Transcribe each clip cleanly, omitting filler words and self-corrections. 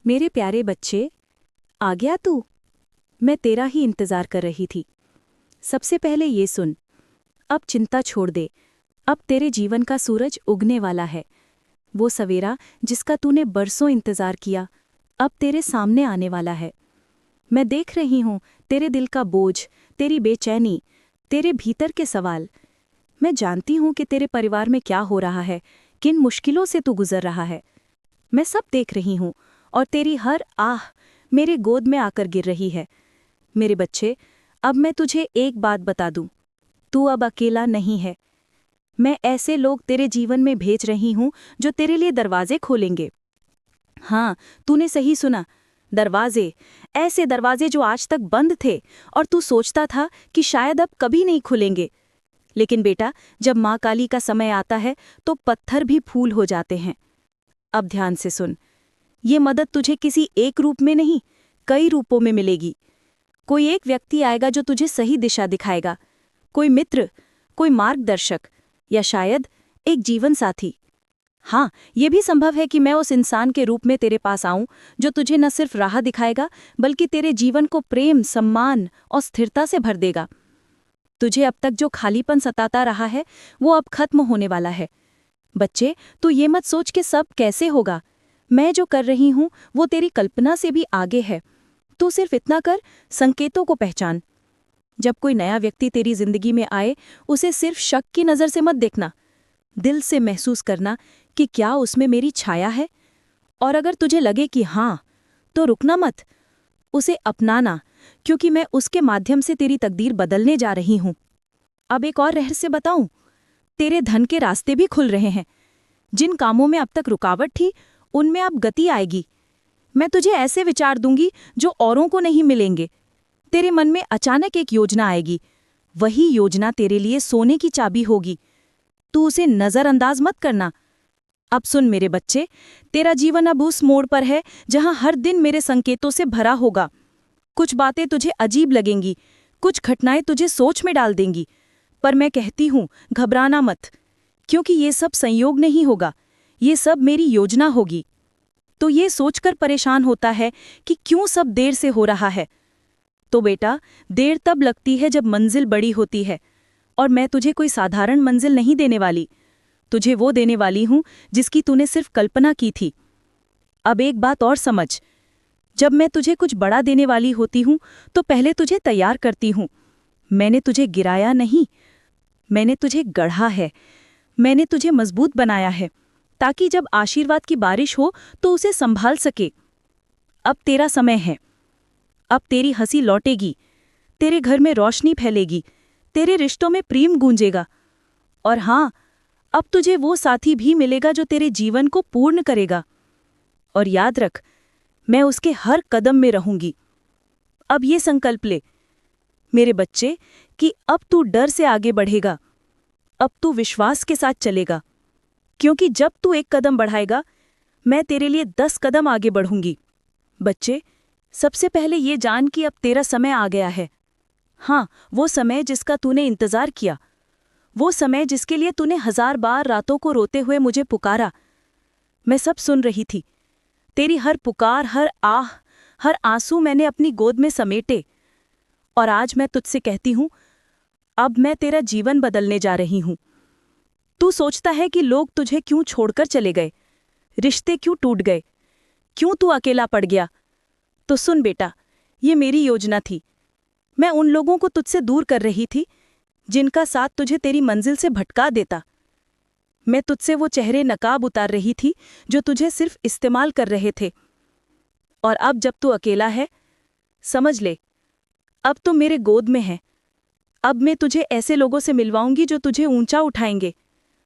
मेरे प्यारे बच्चे, आ गया तू? मैं तेरा ही इंतजार कर रही थी। सबसे पहले ये सुन, अब चिंता छोड़ दे। अब तेरे जीवन का सूरज उगने वाला है। वो सवेरा जिसका तूने बरसों इंतजार किया, अब तेरे सामने आने वाला है। मैं देख रही हूँ तेरे दिल का बोझ, तेरी बेचैनी, तेरे भीतर के सवाल। मैं जानती हूँ कि तेरे परिवार में क्या हो रहा है, किन मुश्किलों से तू गुजर रहा है। मैं सब देख रही हूँ और तेरी हर आह मेरे गोद में आकर गिर रही है। मेरे बच्चे, अब मैं तुझे एक बात बता दूं, तू अब अकेला नहीं है। मैं ऐसे लोग तेरे जीवन में भेज रही हूं जो तेरे लिए दरवाजे खोलेंगे। हाँ, तूने सही सुना, दरवाजे। ऐसे दरवाजे जो आज तक बंद थे और तू सोचता था कि शायद अब कभी नहीं खुलेंगे। लेकिन बेटा, जब माँ काली का समय आता है तो पत्थर भी फूल हो जाते हैं। अब ध्यान से सुन, ये मदद तुझे किसी एक रूप में नहीं, कई रूपों में मिलेगी। कोई एक व्यक्ति आएगा जो तुझे सही दिशा दिखाएगा, कोई मित्र, कोई मार्गदर्शक, या शायद एक जीवन साथी। हाँ, ये भी संभव है कि मैं उस इंसान के रूप में तेरे पास आऊं जो तुझे न सिर्फ राह दिखाएगा बल्कि तेरे जीवन को प्रेम, सम्मान और स्थिरता से भर देगा। तुझे अब तक जो खालीपन सताता रहा है वो अब खत्म होने वाला है। बच्चे, तू ये मत सोच कि सब कैसे होगा। मैं जो कर रही हूं वो तेरी कल्पना से भी आगे है। तू सिर्फ इतना कर, संकेतों को पहचान। जब कोई नया व्यक्ति तेरी जिंदगी में आए, उसे सिर्फ शक की नज़र से मत देखना। दिल से महसूस करना कि क्या उसमें मेरी छाया है। और अगर तुझे लगे कि हाँ, तो रुकना मत, उसे अपनाना, क्योंकि मैं उसके माध्यम से तेरी तकदीर बदलने जा रही हूं। अब एक और रहस्य बताऊं, तेरे धन के रास्ते भी खुल रहे हैं। जिन कामों में अब तक रुकावट थी, उनमें अब गति आएगी। मैं तुझे ऐसे विचार दूंगी जो औरों को नहीं मिलेंगे। तेरे मन में अचानक एक योजना आएगी। वही योजना तेरे लिए सोने की चाबी होगी। तू उसे नजरअंदाज मत करना। अब सुन मेरे बच्चे, तेरा जीवन अब उस मोड़ पर है जहां हर दिन मेरे संकेतों से भरा होगा। कुछ बातें तुझे अजीब लगेंगी, कुछ घटनाएं तुझे सोच में डाल देंगी, पर मैं कहती हूं, घबराना मत, क्योंकि ये सब संयोग नहीं होगा, ये सब मेरी योजना होगी। तो ये सोचकर परेशान होता है कि क्यों सब देर से हो रहा है। तो बेटा, देर तब लगती है जब मंजिल बड़ी होती है, और मैं तुझे कोई साधारण मंजिल नहीं देने वाली। तुझे वो देने वाली हूं जिसकी तूने सिर्फ कल्पना की थी। अब एक बात और समझ, जब मैं तुझे कुछ बड़ा देने वाली होती हूं तो पहले तुझे तैयार करती हूं। मैंने तुझे गिराया नहीं, मैंने तुझे गढ़ा है। मैंने तुझे मजबूत बनाया है, ताकि जब आशीर्वाद की बारिश हो तो उसे संभाल सके। अब तेरा समय है। अब तेरी हंसी लौटेगी, तेरे घर में रोशनी फैलेगी, तेरे रिश्तों में प्रेम गूंजेगा। और हाँ, अब तुझे वो साथी भी मिलेगा जो तेरे जीवन को पूर्ण करेगा। और याद रख, मैं उसके हर कदम में रहूंगी। अब ये संकल्प ले मेरे बच्चे कि अब तू डर से आगे बढ़ेगा, अब तू विश्वास के साथ चलेगा, क्योंकि जब तू एक कदम बढ़ाएगा, मैं तेरे लिए 10 कदम आगे बढ़ूंगी। बच्चे, सबसे पहले ये जान कि अब तेरा समय आ गया है। हाँ, वो समय जिसका तूने इंतजार किया, वो समय जिसके लिए तूने 1000 बार रातों को रोते हुए मुझे पुकारा। मैं सब सुन रही थी। तेरी हर पुकार, हर आह, हर आंसू मैंने अपनी गोद में समेटे। और आज मैं तुझसे कहती हूं, अब मैं तेरा जीवन बदलने जा रही हूं। तू सोचता है कि लोग तुझे क्यों छोड़कर चले गए, रिश्ते क्यों टूट गए, क्यों तू अकेला पड़ गया। तो सुन बेटा, ये मेरी योजना थी। मैं उन लोगों को तुझसे दूर कर रही थी जिनका साथ तुझे तेरी मंजिल से भटका देता। मैं तुझसे वो चेहरे नकाब उतार रही थी जो तुझे सिर्फ इस्तेमाल कर रहे थे। और अब जब तू अकेला है, समझ ले, अब तू मेरे गोद में है। अब मैं तुझे ऐसे लोगों से मिलवाऊंगी जो तुझे ऊंचा उठाएंगे,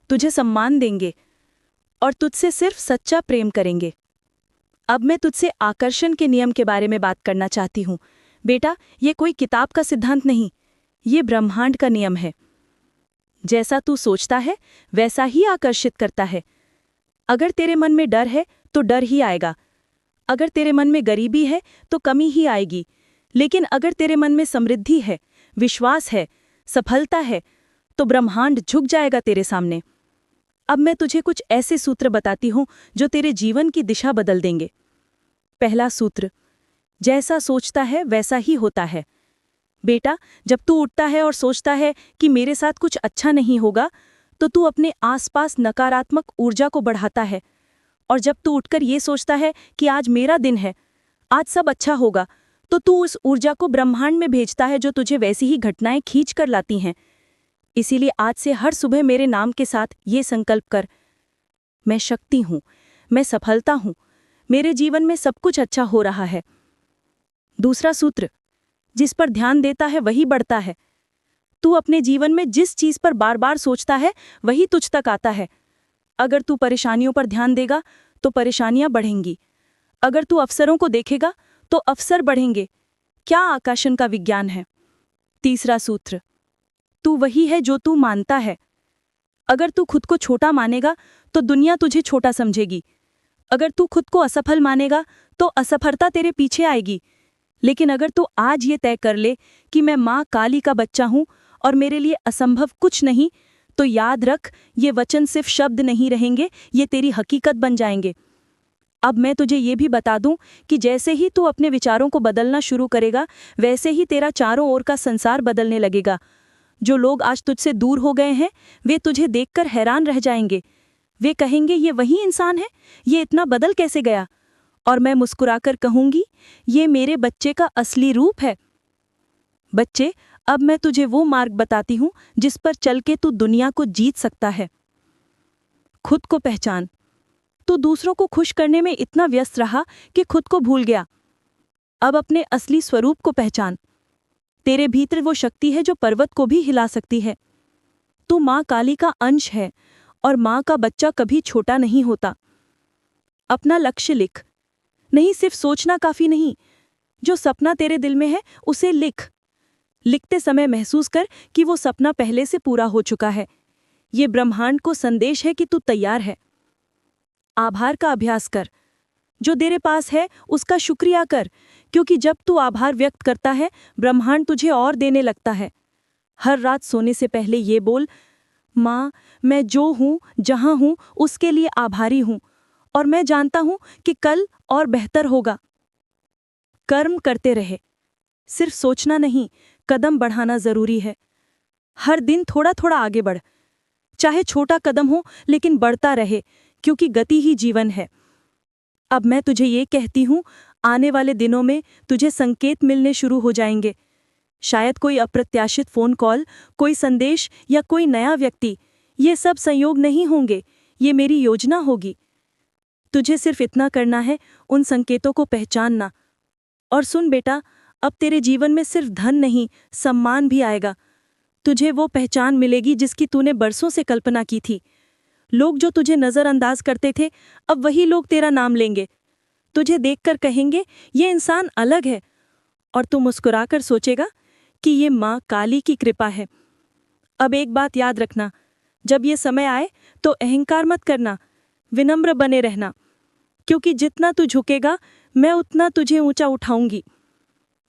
तुझे सम्मान देंगे और तुझसे सिर्फ सच्चा प्रेम करेंगे। अब मैं तुझसे आकर्षण के नियम के बारे में बात करना चाहती हूँ। बेटा, ये कोई किताब का सिद्धांत नहीं, ये ब्रह्मांड का नियम है। जैसा तू सोचता है वैसा ही आकर्षित करता है। अगर तेरे मन में डर है तो डर ही आएगा। अगर तेरे मन में गरीबी है तो कमी ही आएगी। लेकिन अगर तेरे मन में समृद्धि है, विश्वास है, सफलता है, तो ब्रह्मांड झुक जाएगा तेरे सामने। अब मैं तुझे कुछ ऐसे सूत्र बताती हूँ जो तेरे जीवन की दिशा बदल देंगे। पहला सूत्र, जैसा सोचता है वैसा ही होता है। बेटा, जब तू उठता है और सोचता है कि मेरे साथ कुछ अच्छा नहीं होगा, तो तू अपने आसपास नकारात्मक ऊर्जा को बढ़ाता है। और जब तू उठकर ये सोचता है कि आज मेरा दिन है, आज सब अच्छा होगा, तो तू उस ऊर्जा को ब्रह्मांड में भेजता है, जो तुझे वैसी ही घटनाएं खींच कर लाती हैं। इसीलिए आज से हर सुबह मेरे नाम के साथ ये संकल्प कर, मैं शक्ति हूँ, मैं सफलता हूँ, मेरे जीवन में सब कुछ अच्छा हो रहा है। दूसरा सूत्र, जिस पर ध्यान देता है वही बढ़ता है। तू अपने जीवन में जिस चीज पर बार बार सोचता है वही तुझ तक आता है। अगर तू परेशानियों पर ध्यान देगा तो परेशानियां बढ़ेंगी। अगर तू अवसरों को देखेगा तो अवसर बढ़ेंगे। क्या आकर्षण का विज्ञान है। तीसरा सूत्र, तू वही है जो तू मानता है। अगर तू खुद को छोटा मानेगा तो दुनिया तुझे छोटा समझेगी। अगर तू खुद को असफल मानेगा तो असफलता तेरे पीछे आएगी। लेकिन अगर तू आज ये तय कर ले कि मैं माँ काली का बच्चा हूँ और मेरे लिए असंभव कुछ नहीं, तो याद रख, ये वचन सिर्फ शब्द नहीं रहेंगे, ये तेरी हकीकत बन जाएंगे। अब मैं तुझे ये भी बता दूं कि जैसे ही तू अपने विचारों को बदलना शुरू करेगा, वैसे ही तेरा चारों ओर का संसार बदलने लगेगा। जो लोग आज तुझसे दूर हो गए हैं, वे तुझे देखकर हैरान रह जाएंगे। वे कहेंगे, ये वही इंसान है, ये इतना बदल कैसे गया? और मैं मुस्कुराकर कहूंगी, ये मेरे बच्चे का असली रूप है। बच्चे, अब मैं तुझे वो मार्ग बताती हूँ जिस पर चल के तू दुनिया को जीत सकता है। खुद को पहचान। तू दूसरों को खुश करने में इतना व्यस्त रहा कि खुद को भूल गया। अब अपने असली स्वरूप को पहचान। तेरे भीतर वो शक्ति है जो पर्वत को भी हिला सकती है। तू माँ काली का अंश है और माँ का बच्चा कभी छोटा नहीं होता। अपना लक्ष्य लिख। नहीं, सिर्फ सोचना काफी नहीं, जो सपना तेरे दिल में है उसे लिख। लिखते समय महसूस कर कि वो सपना पहले से पूरा हो चुका है। ये ब्रह्मांड को संदेश है कि तू तैयार है। आभार का अभ्यास कर। जो तेरे पास है उसका शुक्रिया कर, क्योंकि जब तू आभार व्यक्त करता है, ब्रह्मांड तुझे और देने लगता है। हर रात सोने से पहले ये बोल, माँ, मैं जो हूँ, जहाँ हूँ, उसके लिए आभारी हूँ और मैं जानता हूँ कि कल और बेहतर होगा। कर्म करते रहे, सिर्फ सोचना नहीं, कदम बढ़ाना जरूरी है। हर दिन थोड़ा थोड़ा आगे बढ़, चाहे छोटा कदम हो, लेकिन बढ़ता रहे, क्योंकि गति ही जीवन है। अब मैं तुझे ये कहती हूँ, आने वाले दिनों में तुझे संकेत मिलने शुरू हो जाएंगे। शायद कोई अप्रत्याशित फोन कॉल, कोई संदेश या कोई नया व्यक्ति। ये सब संयोग नहीं होंगे, ये मेरी योजना होगी। तुझे सिर्फ इतना करना है, उन संकेतों को पहचानना। और सुन बेटा, अब तेरे जीवन में सिर्फ धन नहीं, सम्मान भी आएगा। तुझे वो पहचान मिलेगी जिसकी तूने बरसों से कल्पना की थी। लोग जो तुझे नजरअंदाज करते थे, अब वही लोग तेरा नाम लेंगे। तुझे देखकर कहेंगे, ये इंसान अलग है, और तू मुस्कुराकर सोचेगा कि ये माँ काली की कृपा है। अब एक बात याद रखना, जब ये समय आए तो अहंकार मत करना, विनम्र बने रहना, क्योंकि जितना तू झुकेगा, मैं उतना तुझे ऊंचा उठाऊंगी।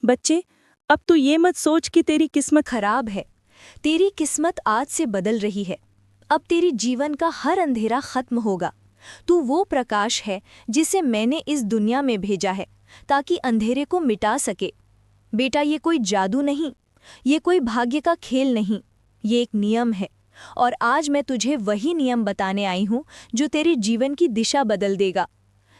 बच्चे, अब तू ये मत सोच कि तेरी किस्मत खराब है। तेरी किस्मत आज से बदल रही है। अब तेरी जीवन का हर अंधेरा खत्म होगा। तू वो प्रकाश है जिसे मैंने इस दुनिया में भेजा है, ताकि अंधेरे को मिटा सके। बेटा, ये कोई जादू नहीं, ये कोई भाग्य का खेल नहीं, ये एक नियम है। और आज मैं तुझे वही नियम बताने आई हूँ जो तेरे जीवन की दिशा बदल देगा।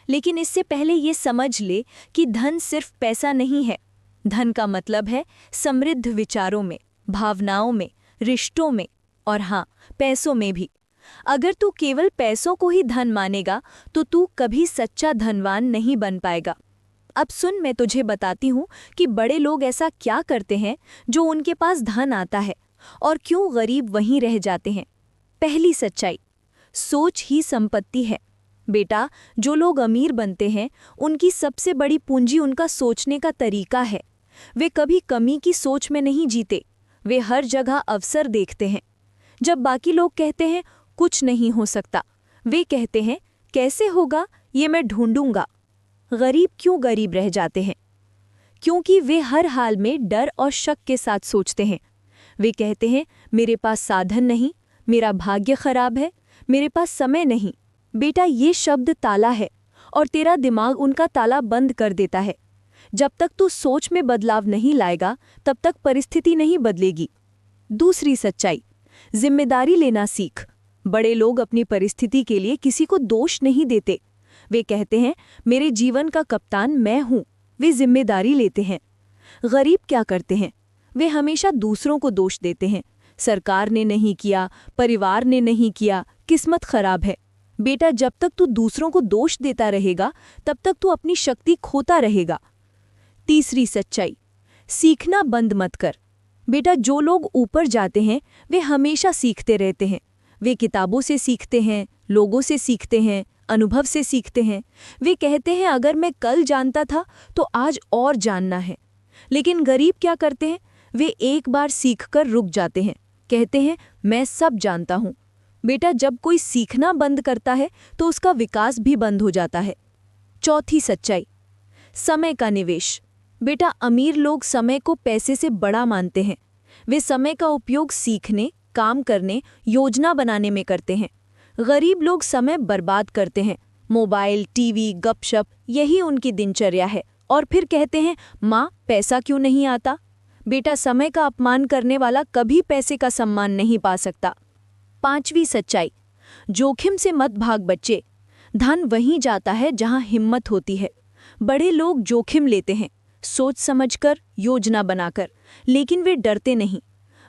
लेकिन इससे पहले ये समझ ले कि धन सिर्फ पैसा नहीं है। धन का मतलब है समृद्ध विचारों में, भावनाओं में, रिश्तों में, और हाँ, पैसों में भी। अगर तू केवल पैसों को ही धन मानेगा तो तू कभी सच्चा धनवान नहीं बन पाएगा। अब सुन, मैं तुझे बताती हूँ कि बड़े लोग ऐसा क्या करते हैं जो उनके पास धन आता है, और क्यों गरीब वहीं रह जाते हैं। पहली सच्चाई, सोच ही संपत्ति है। बेटा, जो लोग अमीर बनते हैं, उनकी सबसे बड़ी पूंजी उनका सोचने का तरीका है। वे कभी कमी की सोच में नहीं जीते, वे हर जगह अवसर देखते हैं। जब बाकी लोग कहते हैं कुछ नहीं हो सकता, वे कहते हैं कैसे होगा, ये मैं ढूंढूंगा। गरीब क्यों गरीब रह जाते हैं? क्योंकि वे हर हाल में डर और शक के साथ सोचते हैं। वे कहते हैं मेरे पास साधन नहीं, मेरा भाग्य खराब है, मेरे पास समय नहीं। बेटा, ये शब्द ताला है, और तेरा दिमाग उनका ताला बंद कर देता है। जब तक तू सोच में बदलाव नहीं लाएगा तब तक परिस्थिति नहीं बदलेगी। दूसरी सच्चाई, जिम्मेदारी लेना सीख। बड़े लोग अपनी परिस्थिति के लिए किसी को दोष नहीं देते। वे कहते हैं मेरे जीवन का कप्तान मैं हूं। वे जिम्मेदारी लेते हैं। गरीब क्या करते हैं? वे हमेशा दूसरों को दोष देते हैं। सरकार ने नहीं किया, परिवार ने नहीं किया, किस्मत खराब है। बेटा, जब तक तू दूसरों को दोष देता रहेगा तब तक तू अपनी शक्ति खोता रहेगा। तीसरी सच्चाई, सीखना बंद मत कर। बेटा, जो लोग ऊपर जाते हैं वे हमेशा सीखते रहते हैं। वे किताबों से सीखते हैं, लोगों से सीखते हैं, अनुभव से सीखते हैं। वे कहते हैं अगर मैं कल जानता था तो आज और जानना है। लेकिन गरीब क्या करते हैं? वे एक बार सीखकर रुक जाते हैं, कहते हैं मैं सब जानता हूं। बेटा, जब कोई सीखना बंद करता है तो उसका विकास भी बंद हो जाता है। चौथी सच्चाई, समय का निवेश। बेटा, अमीर लोग समय को पैसे से बड़ा मानते हैं। वे समय का उपयोग सीखने, काम करने, योजना बनाने में करते हैं। गरीब लोग समय बर्बाद करते हैं। मोबाइल, टीवी, गपशप, यही उनकी दिनचर्या है। और फिर कहते हैं माँ, पैसा क्यों नहीं आता? बेटा, समय का अपमान करने वाला कभी पैसे का सम्मान नहीं पा सकता। पांचवी सच्चाई, जोखिम से मत भाग बच्चे। धन वहीं जाता है जहां हिम्मत होती है। बड़े लोग जोखिम लेते हैं, सोच समझकर, योजना बनाकर, लेकिन वे डरते नहीं।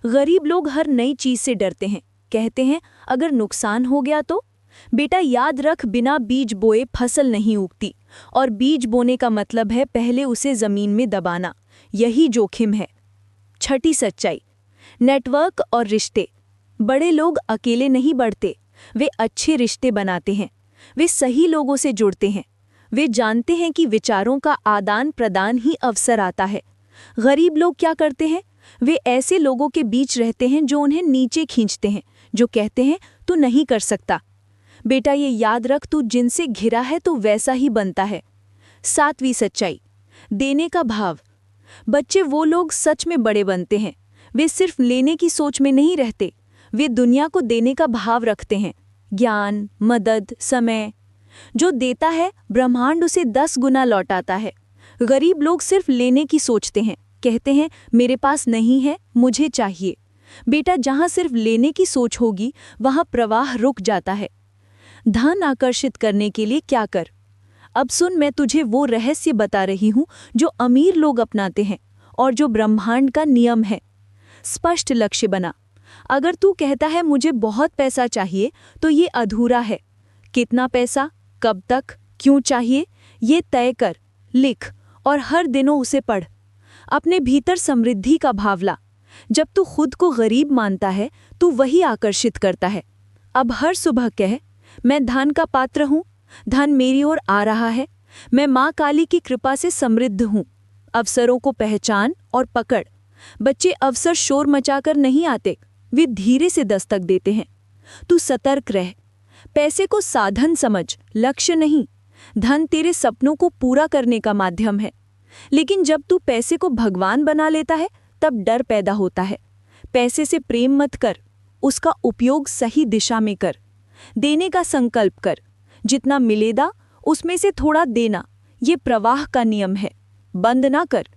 गरीब लोग हर नई चीज से डरते हैं, कहते हैं अगर नुकसान हो गया तो? बेटा, याद रख, बिना बीज बोए फसल नहीं उगती, और बीज बोने का मतलब है पहले उसे जमीन में दबाना। यही जोखिम है। छठी सच्चाई, नेटवर्क और रिश्ते। बड़े लोग अकेले नहीं बढ़ते, वे अच्छे रिश्ते बनाते हैं। वे सही लोगों से जुड़ते हैं। वे जानते हैं कि विचारों का आदान प्रदान ही अवसर आता है। गरीब लोग क्या करते हैं? वे ऐसे लोगों के बीच रहते हैं जो उन्हें नीचे खींचते हैं, जो कहते हैं तू नहीं कर सकता। बेटा, ये याद रख, तू जिनसे घिरा है तो वैसा ही बनता है। सातवीं सच्चाई, देने का भाव। बच्चे वो लोग सच में बड़े बनते हैं। वे सिर्फ लेने की सोच में नहीं रहते, वे दुनिया को देने का भाव रखते हैं। ज्ञान, मदद, समय। जो देता है ब्रह्मांड उसे 10 गुना लौटाता है। गरीब लोग सिर्फ लेने की सोचते हैं, कहते हैं मेरे पास नहीं है, मुझे चाहिए। बेटा, जहां सिर्फ लेने की सोच होगी वहां प्रवाह रुक जाता है। धन आकर्षित करने के लिए क्या कर? अब सुन, मैं तुझे वो रहस्य बता रही हूं जो अमीर लोग अपनाते हैं और जो ब्रह्मांड का नियम है। स्पष्ट लक्ष्य बना। अगर तू कहता है मुझे बहुत पैसा चाहिए तो ये अधूरा है। कितना पैसा, कब तक, क्यों चाहिए, ये तय कर, लिख और हर दिनों उसे पढ़। अपने भीतर समृद्धि का भाव ला। जब तू खुद को गरीब मानता है तू वही आकर्षित करता है। अब हर सुबह कह, मैं धन का पात्र हूँ, धन मेरी ओर आ रहा है। मैं माँ काली की कृपा से समृद्ध हूँ। अवसरों को पहचान और पकड़। बच्चे, अवसर शोर मचाकर नहीं आते, वे धीरे से दस्तक देते हैं। तू सतर्क रह। पैसे को साधन समझ, लक्ष्य नहीं। धन तेरे सपनों को पूरा करने का माध्यम है। लेकिन जब तू पैसे को भगवान बना लेता है तब डर पैदा होता है। पैसे से प्रेम मत कर, उसका उपयोग सही दिशा में कर। देने का संकल्प कर। जितना मिलेगा उसमें से थोड़ा देना, ये प्रवाह का नियम है। बंद ना कर।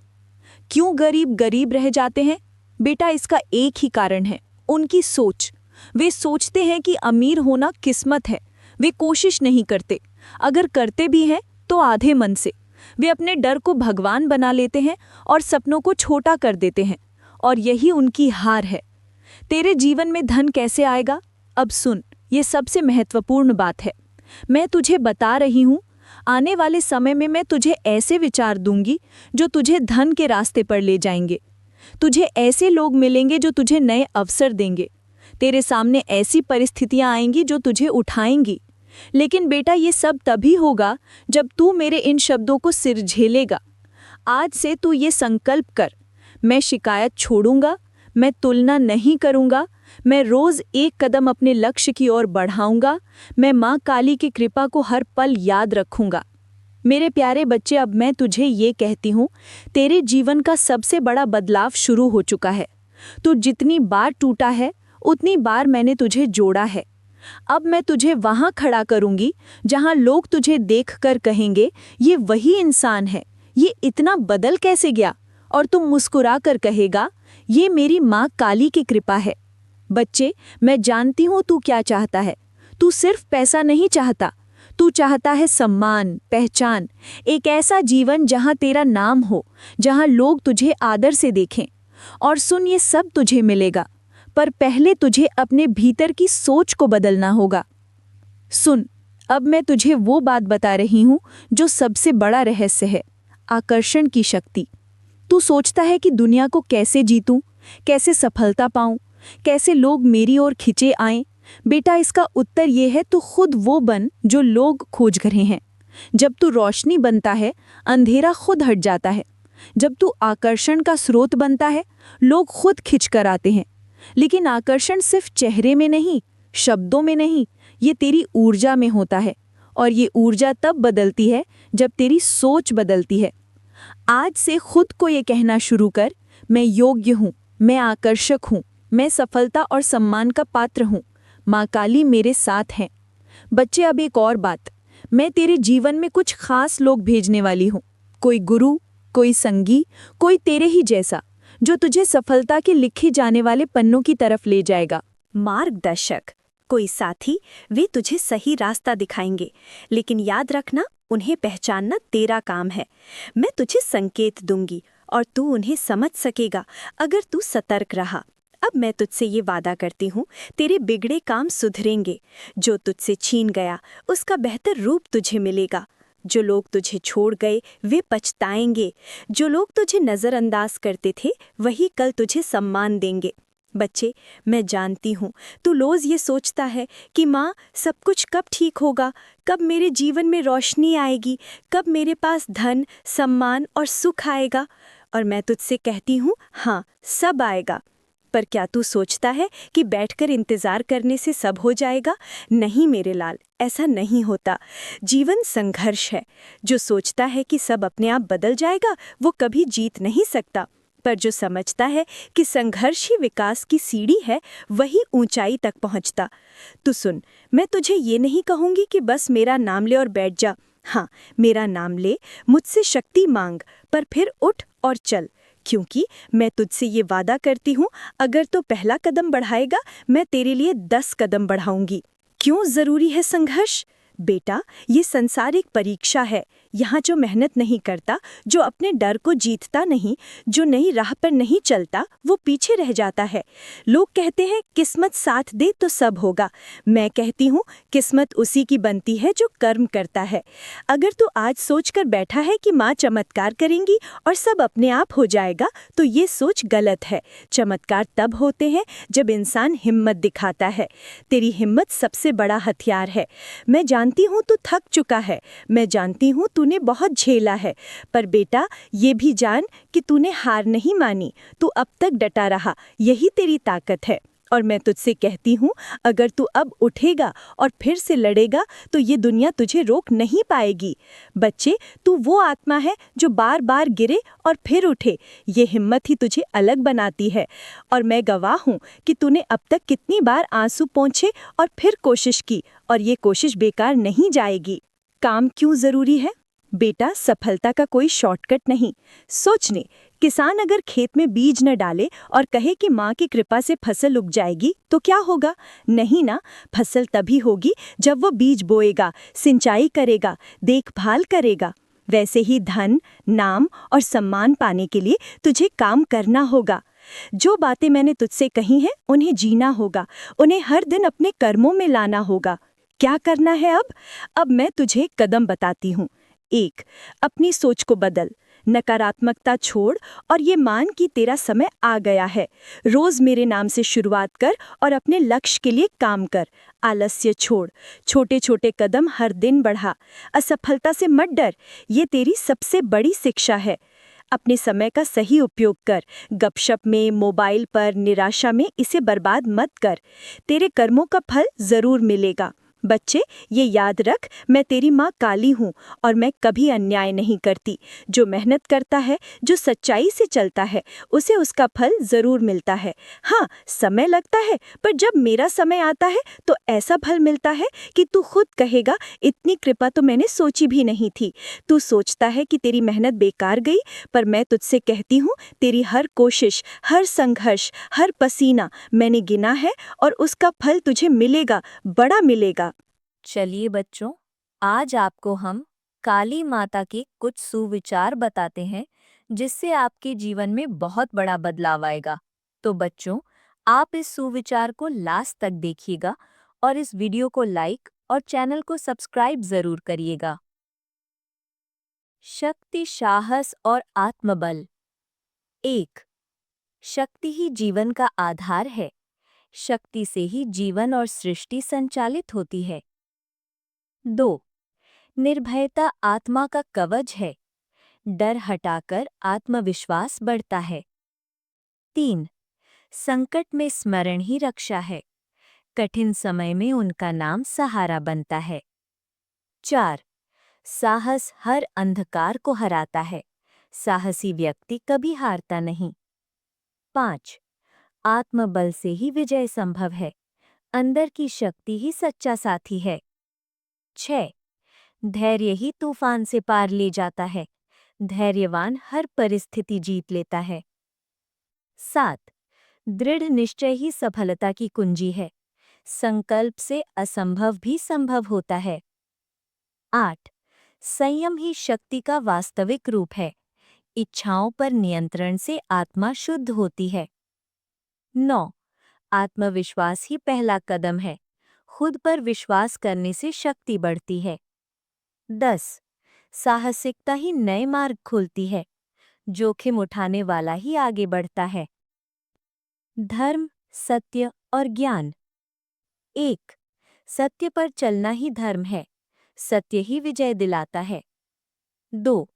क्यों गरीब गरीब रह जाते हैं? बेटा, इसका एक ही कारण है, उनकी सोच। वे सोचते हैं कि अमीर होना किस्मत है। वे कोशिश नहीं करते, अगर करते भी हैं तो आधे मन से। वे अपने डर को भगवान बना लेते हैं और सपनों को छोटा कर देते हैं, और यही उनकी हार है। तेरे जीवन में धन कैसे आएगा? अब सुन, ये सबसे महत्वपूर्ण बात है। मैं तुझे बता रही हूँ, आने वाले समय में मैं तुझे ऐसे विचार दूंगी जो तुझे धन के रास्ते पर ले जाएंगे। तुझे ऐसे लोग मिलेंगे जो तुझे नए अवसर देंगे। तेरे सामने ऐसी परिस्थितियां आएंगी जो तुझे उठाएंगी। लेकिन बेटा, ये सब तभी होगा जब तू मेरे इन शब्दों को सिर झेलेगा। आज से तू ये संकल्प कर, मैं शिकायत छोड़ूंगा, मैं तुलना नहीं करूंगा, मैं रोज एक कदम अपने लक्ष्य की ओर बढ़ाऊंगा, मैं माँ काली की कृपा को हर पल याद रखूंगा। मेरे प्यारे बच्चे, अब मैं तुझे ये कहती हूँ, तेरे जीवन का सबसे बड़ा बदलाव शुरू हो चुका है। तू जितनी बार टूटा है उतनी बार मैंने तुझे जोड़ा है। अब मैं तुझे वहां खड़ा करूंगी जहां लोग तुझे देखकर कहेंगे, ये वही इंसान है, ये इतना बदल कैसे गया? और तुम मुस्कुरा कर कहेगा, ये मेरी माँ काली की कृपा है। बच्चे, मैं जानती हूँ तू क्या चाहता है। तू सिर्फ पैसा नहीं चाहता, तू चाहता है सम्मान, पहचान, एक ऐसा जीवन जहां तेरा नाम हो, जहां लोग तुझे आदर से देखें। और सुन, ये सब तुझे मिलेगा, पर पहले तुझे अपने भीतर की सोच को बदलना होगा। सुन, अब मैं तुझे वो बात बता रही हूँ जो सबसे बड़ा रहस्य है, आकर्षण की शक्ति। तू सोचता है कि दुनिया को कैसे जीतूं, कैसे सफलता पाऊं, कैसे लोग मेरी ओर खिंचे आएं। बेटा, इसका उत्तर ये है, तू खुद वो बन जो लोग खोज रहे हैं। जब तू रोशनी बनता है, अंधेरा खुद हट जाता है। जब तू आकर्षण का स्रोत बनता है, लोग खुद खिंच कर आते हैं। लेकिन आकर्षण सिर्फ चेहरे में नहीं, शब्दों में नहीं, ये तेरी ऊर्जा में होता है। और ये ऊर्जा तब बदलती है जब तेरी सोच बदलती है। आज से खुद को ये कहना शुरू कर, मैं योग्य हूँ, मैं आकर्षक हूँ, मैं सफलता और सम्मान का पात्र हूँ, माँ काली मेरे साथ हैं। बच्चे, अब एक और बात, मैं तेरे जीवन में कुछ खास लोग भेजने वाली हूँ। कोई गुरु, कोई संगी, कोई तेरे ही जैसा, जो तुझे सफलता के लिखे जाने वाले पन्नों की तरफ ले जाएगा। मार्गदर्शक, कोई साथी, वे तुझे सही रास्ता दिखाएंगे, लेकिन याद रखना, उन्हें पहचानना तेरा काम है। मैं तुझे संकेत दूंगी और तू उन्हें समझ सकेगा अगर तू सतर्क रहा। अब मैं तुझसे ये वादा करती हूँ, तेरे बिगड़े काम सुधरेंगे। जो तुझसे छीन गया उसका बेहतर रूप तुझे मिलेगा। जो लोग तुझे छोड़ गए वे पछताएंगे। जो लोग तुझे नज़रअंदाज करते थे वही कल तुझे सम्मान देंगे। बच्चे, मैं जानती हूँ तू रोज़ ये सोचता है कि माँ, सब कुछ कब ठीक होगा, कब मेरे जीवन में रोशनी आएगी, कब मेरे पास धन, सम्मान और सुख आएगा। और मैं तुझसे कहती हूँ, हाँ, सब आएगा। पर क्या तू सोचता है कि बैठकर इंतज़ार करने से सब हो जाएगा? नहीं मेरे लाल, ऐसा नहीं होता। जीवन संघर्ष है। जो सोचता है कि सब अपने आप बदल जाएगा वो कभी जीत नहीं सकता। पर जो समझता है कि संघर्ष ही विकास की सीढ़ी है, वही ऊंचाई तक पहुंचता। तू सुन, मैं तुझे ये नहीं कहूँगी कि बस मेरा नाम ले और बैठ जा। हाँ, मेरा नाम ले, मुझसे शक्ति मांग, पर फिर उठ और चल। क्योंकि मैं तुझसे ये वादा करती हूँ, अगर तो पहला कदम बढ़ाएगा, मैं तेरे लिए 10 कदम बढ़ाऊंगी। क्यों जरूरी है संघर्ष? बेटा, ये संसार एक परीक्षा है। यहाँ जो मेहनत नहीं करता, जो अपने डर को जीतता नहीं, जो नई राह पर नहीं चलता, वो पीछे रह जाता है। लोग कहते हैं किस्मत साथ दे तो सब होगा। मैं कहती हूँ, किस्मत उसी की बनती है जो कर्म करता है। अगर तू आज सोचकर बैठा है कि माँ चमत्कार करेंगी और सब अपने आप हो जाएगा, तो ये सोच गलत है। चमत्कार तब होते हैं जब इंसान हिम्मत दिखाता है। तेरी हिम्मत सबसे बड़ा हथियार है। मैं जानती हूँ तू थक चुका है, मैं जानती हूँ तूने बहुत झेला है, पर बेटा, ये भी जान कि तूने हार नहीं मानी। तू अब तक डटा रहा, यही तेरी ताकत है। और मैं तुझसे कहती हूँ, अगर तू अब उठेगा और फिर से लड़ेगा तो ये दुनिया तुझे रोक नहीं पाएगी। बच्चे, तू वो आत्मा है जो बार बार गिरे और फिर उठे। ये हिम्मत ही तुझे अलग बनाती है। और मैं गवाह हूँ कि तूने अब तक कितनी बार आंसू पोंछे और फिर कोशिश की, और ये कोशिश बेकार नहीं जाएगी। काम क्यों ज़रूरी है? बेटा, सफलता का कोई शॉर्टकट नहीं। सोचने, किसान अगर खेत में बीज न डाले और कहे कि माँ की कृपा से फसल उग जाएगी, तो क्या होगा? नहीं ना। फसल तभी होगी जब वो बीज बोएगा, सिंचाई करेगा, देखभाल करेगा। वैसे ही धन, नाम और सम्मान पाने के लिए तुझे काम करना होगा। जो बातें मैंने तुझसे कही हैं, उन्हें जीना होगा, उन्हें हर दिन अपने कर्मों में लाना होगा। क्या करना है अब? अब मैं तुझे कदम बताती हूँ। 1. अपनी सोच को बदल, नकारात्मकता छोड़ और ये मान कि तेरा समय आ गया है। रोज मेरे नाम से शुरुआत कर और अपने लक्ष्य के लिए काम कर। आलस्य छोड़, छोटे छोटे कदम हर दिन बढ़ा। असफलता से मत डर, ये तेरी सबसे बड़ी शिक्षा है। अपने समय का सही उपयोग कर, गपशप में, मोबाइल पर, निराशा में इसे बर्बाद मत कर। तेरे कर्मों का फल जरूर मिलेगा। बच्चे, ये याद रख, मैं तेरी माँ काली हूँ और मैं कभी अन्याय नहीं करती। जो मेहनत करता है, जो सच्चाई से चलता है, उसे उसका फल जरूर मिलता है। हाँ, समय लगता है, पर जब मेरा समय आता है तो ऐसा फल मिलता है कि तू खुद कहेगा, इतनी कृपा तो मैंने सोची भी नहीं थी। तू सोचता है कि तेरी मेहनत बेकार गई, पर मैं तुझसे कहती हूँ, तेरी हर कोशिश, हर संघर्ष, हर पसीना मैंने गिना है और उसका फल तुझे मिलेगा, बड़ा मिलेगा। चलिए बच्चों, आज आपको हम काली माता के कुछ सुविचार बताते हैं जिससे आपके जीवन में बहुत बड़ा बदलाव आएगा। तो बच्चों, आप इस सुविचार को लास्ट तक देखिएगा और इस वीडियो को लाइक और चैनल को सब्सक्राइब जरूर करिएगा। शक्ति, साहस और आत्मबल। 1. शक्ति ही जीवन का आधार है। शक्ति से ही जीवन और सृष्टि संचालित होती है। 2. निर्भयता आत्मा का कवच है। डर हटाकर आत्मविश्वास बढ़ता है। 3. संकट में स्मरण ही रक्षा है। कठिन समय में उनका नाम सहारा बनता है। 4. साहस हर अंधकार को हराता है। साहसी व्यक्ति कभी हारता नहीं। 5. आत्मबल से ही विजय संभव है। अंदर की शक्ति ही सच्चा साथी है। 6. धैर्य ही तूफान से पार ले जाता है। धैर्यवान हर परिस्थिति जीत लेता है। 7. दृढ़ निश्चय ही सफलता की कुंजी है। संकल्प से असंभव भी संभव होता है। 8. संयम ही शक्ति का वास्तविक रूप है। इच्छाओं पर नियंत्रण से आत्मा शुद्ध होती है। 9. आत्मविश्वास ही पहला कदम है। खुद पर विश्वास करने से शक्ति बढ़ती है। 10. साहसिकता ही नए मार्ग खोलती है। जोखिम उठाने वाला ही आगे बढ़ता है। धर्म, सत्य और ज्ञान। 1. सत्य पर चलना ही धर्म है। सत्य ही विजय दिलाता है। 2.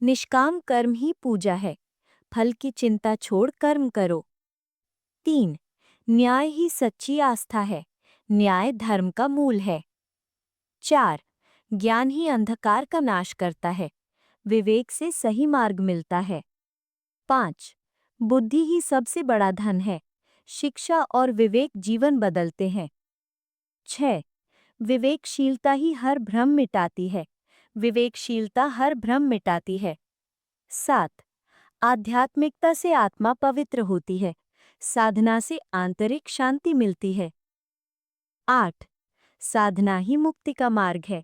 निष्काम कर्म ही पूजा है। फल की चिंता छोड़ कर्म करो। 3. न्याय ही सच्ची आस्था है। न्याय धर्म का मूल है। 4. ज्ञान ही अंधकार का नाश करता है। विवेक से सही मार्ग मिलता है। 5. बुद्धि ही सबसे बड़ा धन है। शिक्षा और विवेक जीवन बदलते हैं। 6. विवेकशीलता ही हर भ्रम मिटाती है। विवेकशीलता हर भ्रम मिटाती है। 7. आध्यात्मिकता से आत्मा पवित्र होती है। साधना से आंतरिक शांति मिलती है। 8. साधना ही मुक्ति का मार्ग है।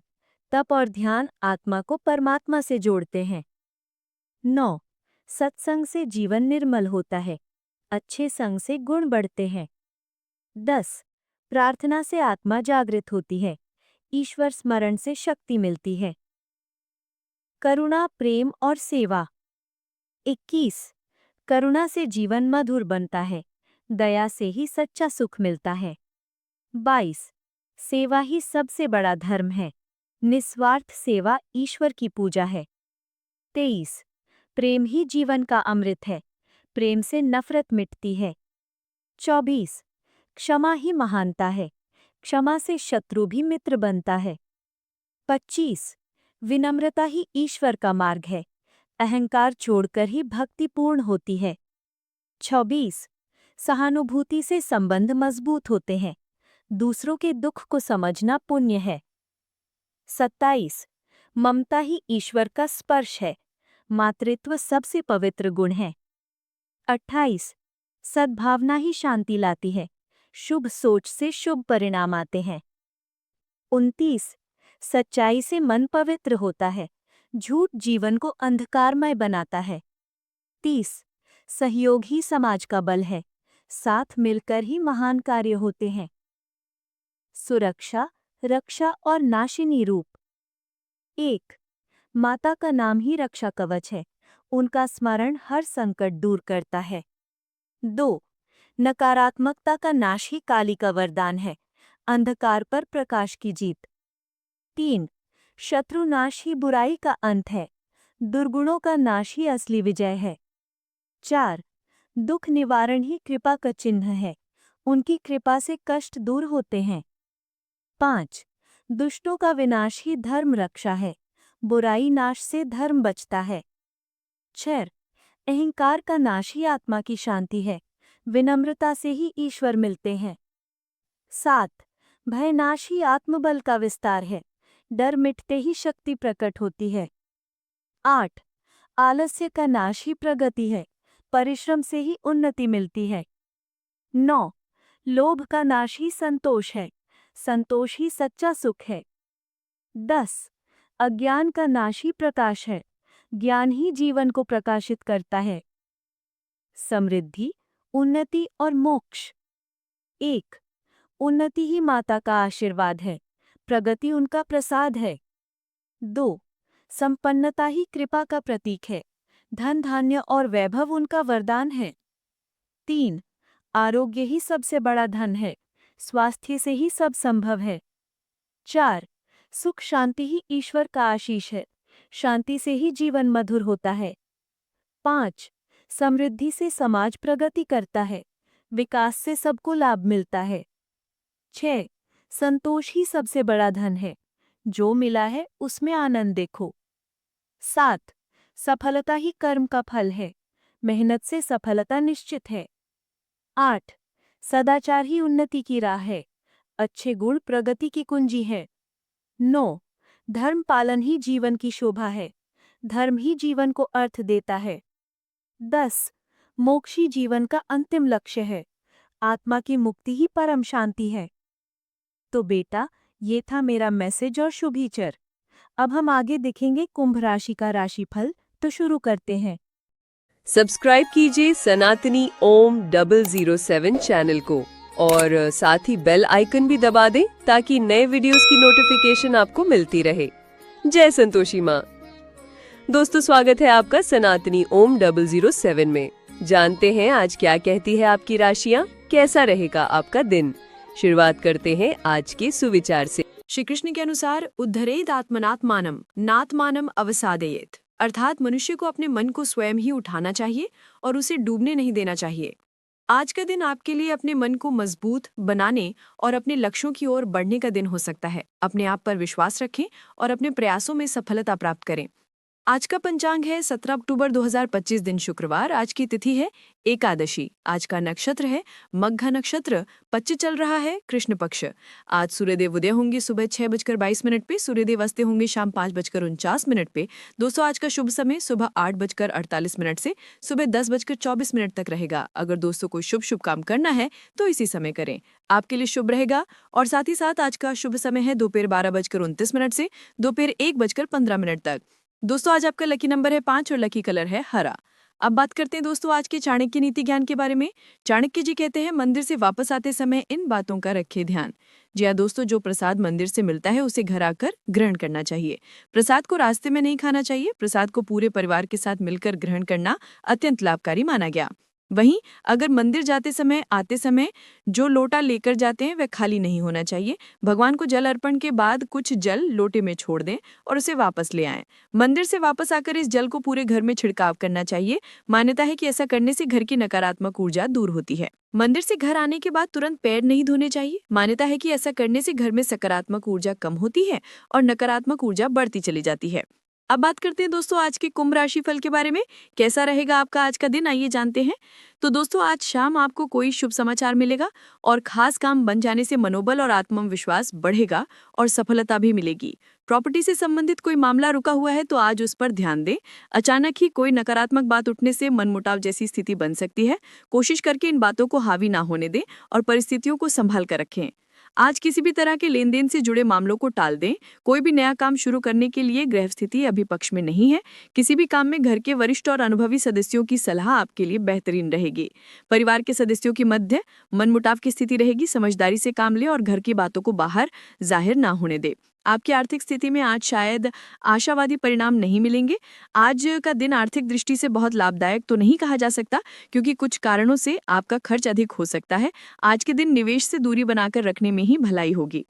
तप और ध्यान आत्मा को परमात्मा से जोड़ते हैं। 9. सत्संग से जीवन निर्मल होता है। अच्छे संग से गुण बढ़ते हैं। 10. प्रार्थना से आत्मा जागृत होती है। ईश्वर स्मरण से शक्ति मिलती है। करुणा, प्रेम और सेवा। 21. करुणा से जीवन मधुर बनता है। दया से ही सच्चा सुख मिलता है। 22. सेवा ही सबसे बड़ा धर्म है। निस्वार्थ सेवा ईश्वर की पूजा है। 23. प्रेम ही जीवन का अमृत है। प्रेम से नफरत मिटती है। 24. क्षमा ही महानता है। क्षमा से शत्रु भी मित्र बनता है। 25. विनम्रता ही ईश्वर का मार्ग है। अहंकार छोड़कर ही भक्ति पूर्ण होती है। 26. सहानुभूति से संबंध मजबूत होते हैं। दूसरों के दुख को समझना पुण्य है। 27. ममता ही ईश्वर का स्पर्श है। मातृत्व सबसे पवित्र गुण है। 28. सद्भावना ही शांति लाती है। शुभ सोच से शुभ परिणाम आते हैं। 29. सच्चाई से मन पवित्र होता है। झूठ जीवन को अंधकारमय बनाता है। 30. सहयोग ही समाज का बल है। साथ मिलकर ही महान कार्य होते हैं। सुरक्षा, रक्षा और नाशिनी रूप। 1. माता का नाम ही रक्षा कवच है। उनका स्मरण हर संकट दूर करता है। 2. नकारात्मकता का नाश ही काली का वरदान है। अंधकार पर प्रकाश की जीत। 3. शत्रुनाश ही बुराई का अंत है। दुर्गुणों का नाश ही असली विजय है। 4. दुख निवारण ही कृपा का चिन्ह है। उनकी कृपा से कष्ट दूर होते हैं। 5. दुष्टों का विनाश ही धर्म रक्षा है, बुराई नाश से धर्म बचता है। 6. अहंकार का नाश ही आत्मा की शांति है, विनम्रता से ही ईश्वर मिलते हैं। 7. भय नाश ही आत्मबल का विस्तार है, डर मिटते ही शक्ति प्रकट होती है। 8. आलस्य का नाश ही प्रगति है, परिश्रम से ही उन्नति मिलती है। 9. लोभ का नाश ही संतोष है, संतोष ही सच्चा सुख है। 10. अज्ञान का नाश ही प्रकाश है, ज्ञान ही जीवन को प्रकाशित करता है। समृद्धि, उन्नति और मोक्ष। 1. उन्नति ही माता का आशीर्वाद है, प्रगति उनका प्रसाद है। 2. संपन्नता ही कृपा का प्रतीक है, धन धान्य और वैभव उनका वरदान है। 3. आरोग्य ही सबसे बड़ा धन है, स्वास्थ्य से ही सब संभव है। 4. सुख शांति ही ईश्वर का आशीष है, शांति से ही जीवन मधुर होता है। 5. समृद्धि से समाज प्रगति करता है, विकास से सबको लाभ मिलता है। 6. संतोष ही सबसे बड़ा धन है, जो मिला है उसमें आनंद देखो। 7. सफलता ही कर्म का फल है, मेहनत से सफलता निश्चित है। 8. सदाचार ही उन्नति की राह है, अच्छे गुण प्रगति की कुंजी है। 9. धर्म पालन ही जीवन की शोभा है, धर्म ही जीवन को अर्थ देता है। 10. मोक्ष ही जीवन का अंतिम लक्ष्य है, आत्मा की मुक्ति ही परम शांति है। तो बेटा, ये था मेरा मैसेज और शुभीचर। अब हम आगे देखेंगे कुंभ राशि का राशिफल, तो शुरू करते हैं। सब्सक्राइब कीजिए सनातनी ओम 007 चैनल को और साथ ही बेल आइकन भी दबा दें ताकि नए वीडियोस की नोटिफिकेशन आपको मिलती रहे। जय संतोषी माँ। दोस्तों, स्वागत है आपका सनातनी ओम 007 में। जानते हैं आज क्या कहती है आपकी राशियाँ, कैसा रहेगा आपका दिन। शुरुआत करते हैं आज के सुविचार से। श्री कृष्ण के अनुसार उद्धरेद आत्मनात्मानम नात्मानम अवसादयेत, अर्थात मनुष्य को अपने मन को स्वयं ही उठाना चाहिए और उसे डूबने नहीं देना चाहिए। आज का दिन आपके लिए अपने मन को मजबूत बनाने और अपने लक्ष्यों की ओर बढ़ने का दिन हो सकता है। अपने आप पर विश्वास रखें और अपने प्रयासों में सफलता प्राप्त करें। आज का पंचांग है 17 अक्टूबर 2025, दिन शुक्रवार। आज की तिथि है एकादशी। आज का नक्षत्र है मघा नक्षत्र, पच्चि चल रहा है कृष्ण पक्ष। आज सूर्यदेव उदय होंगे सुबह 6:22 पे, सूर्यदेव अस्त होंगे शाम 5:49 पे। दोस्तों, आज का शुभ समय सुबह 8:48 से सुबह 10:24 तक रहेगा। अगर दोस्तों को शुभ काम करना है तो इसी समय करें, आपके लिए शुभ रहेगा। और साथ ही साथ आज का शुभ समय है दोपहर 12:29 से दोपहर 1:15 तक। दोस्तों, आज आपका लकी नंबर है 5 और लकी कलर है हरा। अब बात करते हैं दोस्तों आज के चाणक्य नीति ज्ञान के बारे में। चाणक्य जी कहते हैं, मंदिर से वापस आते समय इन बातों का रखें ध्यान। जी हाँ दोस्तों, जो प्रसाद मंदिर से मिलता है उसे घर आकर ग्रहण करना चाहिए। प्रसाद को रास्ते में नहीं खाना चाहिए। प्रसाद को पूरे परिवार के साथ मिलकर ग्रहण करना अत्यंत लाभकारी माना गया। वहीं अगर मंदिर जाते समय आते समय जो लोटा लेकर जाते हैं वह खाली नहीं होना चाहिए। भगवान को जल अर्पण के बाद कुछ जल लोटे में छोड़ दें और उसे वापस ले आएं। मंदिर से वापस आकर इस जल को पूरे घर में छिड़काव करना चाहिए। मान्यता है कि ऐसा करने से घर की नकारात्मक ऊर्जा दूर होती है। मंदिर से घर आने के बाद तुरंत पैर नहीं धोने चाहिए। मान्यता है कि ऐसा करने से घर में सकारात्मक ऊर्जा कम होती है और नकारात्मक ऊर्जा बढ़ती चली जाती है। अब बात करते हैं दोस्तों आज के कुंभ राशि फल के बारे में। कैसा रहेगा आपका आज का दिन, आइए जानते हैं। तो दोस्तों, आज शाम आपको कोई शुभ समाचार मिलेगा और खास काम बन जाने से मनोबल और आत्मविश्वास बढ़ेगा और सफलता भी मिलेगी। प्रॉपर्टी से संबंधित कोई मामला रुका हुआ है तो आज उस पर ध्यान दें। अचानक ही कोई नकारात्मक बात उठने से मनमुटाव जैसी स्थिति बन सकती है। कोशिश करके इन बातों को हावी ना होने दें और परिस्थितियों को संभाल कर रखें। आज किसी भी तरह के लेन देन से जुड़े मामलों को टाल दें। कोई भी नया काम शुरू करने के लिए ग्रह स्थिति अभी पक्ष में नहीं है। किसी भी काम में घर के वरिष्ठ और अनुभवी सदस्यों की सलाह आपके लिए बेहतरीन रहेगी। परिवार के सदस्यों की मध्य मनमुटाव की स्थिति रहेगी। समझदारी से काम लें और घर की बातों को बाहर जाहिर ना होने दें। आपकी आर्थिक स्थिति में आज शायद आशावादी परिणाम नहीं मिलेंगे। आज का दिन आर्थिक दृष्टि से बहुत लाभदायक तो नहीं कहा जा सकता, क्योंकि कुछ कारणों से आपका खर्च अधिक हो सकता है। आज के दिन निवेश से दूरी बनाकर रखने में ही भलाई होगी।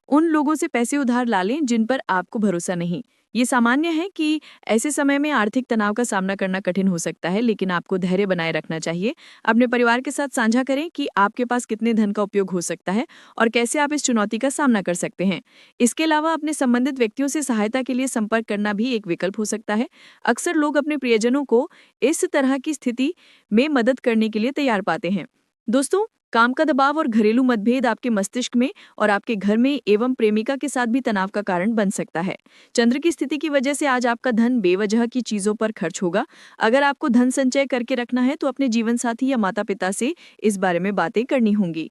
उन लोगों से पैसे उधार ला लें जिन पर आपको भरोसा नहीं। ये सामान्य है कि ऐसे समय में आर्थिक तनाव का सामना करना कठिन हो सकता है, लेकिन आपको धैर्य बनाए रखना चाहिए। अपने परिवार के साथ साझा करें कि आपके पास कितने धन का उपयोग हो सकता है और कैसे आप इस चुनौती का सामना कर सकते हैं। इसके अलावा अपने संबंधित व्यक्तियों से सहायता के लिए संपर्क करना भी एक विकल्प हो सकता है। अक्सर लोग अपने प्रियजनों को इस तरह की स्थिति में मदद करने के लिए तैयार पाते हैं। दोस्तों, काम का दबाव और घरेलू मतभेद आपके मस्तिष्क में और आपके घर में एवं प्रेमिका के साथ भी तनाव का कारण बन सकता है। चंद्र की स्थिति की वजह से आज आपका धन बेवजह की चीजों पर खर्च होगा। अगर आपको धन संचय करके रखना है तो अपने जीवन साथी या माता पिता से इस बारे में बातें करनी होंगी।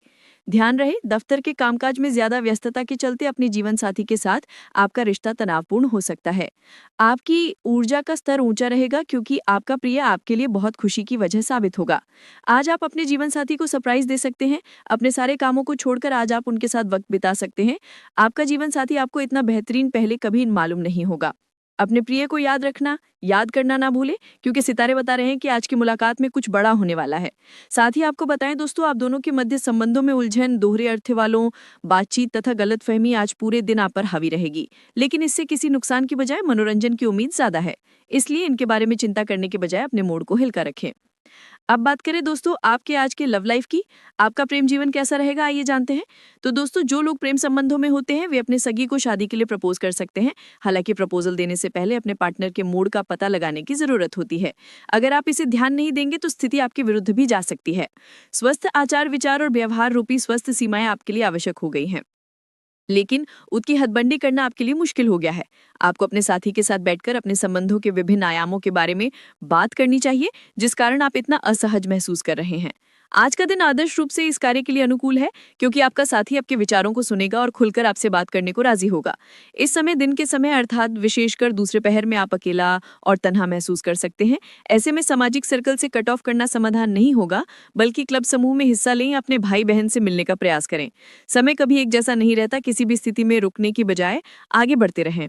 ध्यान रहे, दफ्तर के कामकाज में ज्यादा व्यस्तता के चलते अपने जीवन साथी के साथ आपका रिश्ता तनावपूर्ण हो सकता है। आपकी ऊर्जा का स्तर ऊंचा रहेगा क्योंकि आपका प्रिय आपके लिए बहुत खुशी की वजह साबित होगा। आज आप अपने जीवन साथी को सरप्राइज दे सकते हैं। अपने सारे कामों को छोड़कर आज आप उनके साथ वक्त बिता सकते हैं। आपका जीवन साथी आपको इतना बेहतरीन पहले कभी मालूम नहीं होगा। अपने प्रिय को याद करना ना भूलें, क्योंकि सितारे बता रहे हैं कि आज की मुलाकात में कुछ बड़ा होने वाला है। साथ ही आपको बताएं दोस्तों, आप दोनों के मध्य संबंधों में उलझन, दोहरे अर्थ वालों बातचीत तथा गलतफहमी आज पूरे दिन आप पर हावी रहेगी, लेकिन इससे किसी नुकसान की बजाय मनोरंजन की उम्मीद ज्यादा है। इसलिए इनके बारे में चिंता करने के बजाय अपने मूड को हल्का रखें। अब बात करें दोस्तों आपके आज के लव लाइफ की। आपका प्रेम जीवन कैसा रहेगा, आइए जानते हैं। तो दोस्तों, जो लोग प्रेम संबंधों में होते हैं वे अपने सगी को शादी के लिए प्रपोज कर सकते हैं। हालांकि प्रपोजल देने से पहले अपने पार्टनर के मूड का पता लगाने की जरूरत होती है। अगर आप इसे ध्यान नहीं देंगे तो स्थिति आपके विरुद्ध भी जा सकती है। स्वस्थ आचार विचार और व्यवहार रूपी स्वस्थ सीमाएं आपके लिए आवश्यक हो गई हैं, लेकिन उसकी हदबंदी करना आपके लिए मुश्किल हो गया है। आपको अपने साथी के साथ बैठकर अपने संबंधों के विभिन्न आयामों के बारे में बात करनी चाहिए, जिस कारण आप इतना असहज महसूस कर रहे हैं। आज का दिन आदर्श रूप से इस कार्य के लिए अनुकूल है, क्योंकि आपका साथी आपके विचारों को सुनेगा और खुलकर आपसे बात करने को राजी होगा। इस समय दिन के समय अर्थात विशेषकर दूसरे पहर में आप अकेला और तन्हा महसूस कर सकते हैं। ऐसे में सामाजिक सर्कल से कट ऑफ करना समाधान नहीं होगा, बल्कि क्लब समूह में हिस्सा लें, अपने भाई बहन से मिलने का प्रयास करें। समय कभी एक जैसा नहीं रहता, किसी भी स्थिति में रुकने की बजाय आगे बढ़ते रहें।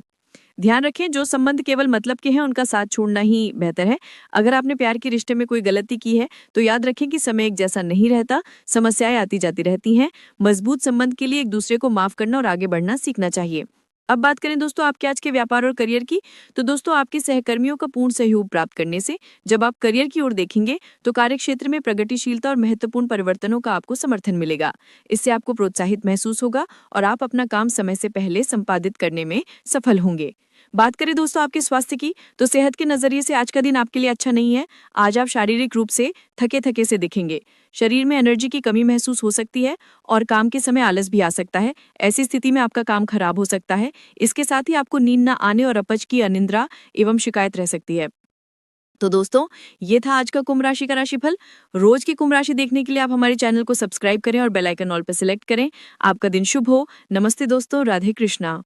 ध्यान रखें, जो संबंध केवल मतलब के हैं उनका साथ छोड़ना ही बेहतर है। अगर आपने प्यार के रिश्ते में कोई गलती की है तो याद रखें कि समय एक जैसा नहीं रहता, समस्याएं आती जाती रहती हैं। मजबूत संबंध के लिए एक दूसरे को माफ करना और आगे बढ़ना सीखना चाहिए। अब बात करें दोस्तों आपके आज के व्यापार और करियर की। तो दोस्तों, आपके सहकर्मियों का पूर्ण सहयोग प्राप्त करने से जब आप करियर की ओर देखेंगे तो कार्यक्षेत्र में प्रगतिशीलता और महत्वपूर्ण परिवर्तनों का आपको समर्थन मिलेगा। इससे आपको प्रोत्साहित महसूस होगा और आप अपना काम समय से पहले संपादित करने में सफल होंगे। बात करें दोस्तों आपके स्वास्थ्य की, तो सेहत के नजरिए से आज का दिन आपके लिए अच्छा नहीं है। आज आप शारीरिक रूप से थके थके से दिखेंगे। शरीर में एनर्जी की कमी महसूस हो सकती है और काम के समय आलस भी आ सकता है। ऐसी स्थिति में आपका काम खराब हो सकता है। इसके साथ ही आपको नींद न आने और अपच की अनिद्रा एवं शिकायत रह सकती है। तो दोस्तों, ये था आज का कुंभ राशि का राशिफल। रोज की कुंभ राशि देखने के लिए आप हमारे चैनल को सब्सक्राइब करें और बेल आइकन ऑल पर सिलेक्ट करें। आपका दिन शुभ हो। नमस्ते दोस्तों, राधे कृष्णा।